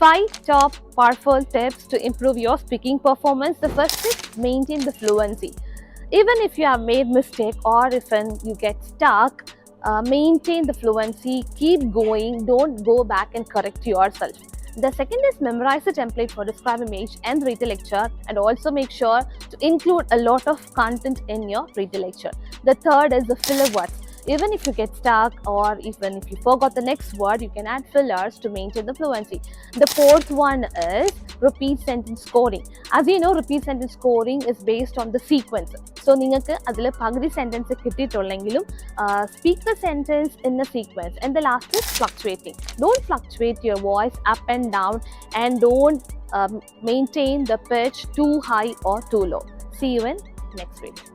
5 top powerful tips to improve your speaking performance. The first is maintain the fluency. Even if you have made mistake or if you get stuck, maintain the fluency, keep going, don't go back and correct yourself. The second is memorize the template for describe image and read the lecture, and also make sure to include a lot of content in your read the lecture. The third is the filler words. Even if you get stuck or even if you forgot the next word, you can add fillers to maintain the fluency. The fourth one is repeat sentence scoring. As you know, repeat sentence scoring is based on the sequence. So, നിങ്ങൾക്ക് അതിൽ പകുതി sentence കിട്ടിയിട്ടുള്ളെങ്കിലും speak the sentence in a sequence. And the last is fluctuating. Don't fluctuate your voice up and down, and don't maintain the pitch too high or too low. See you in next video.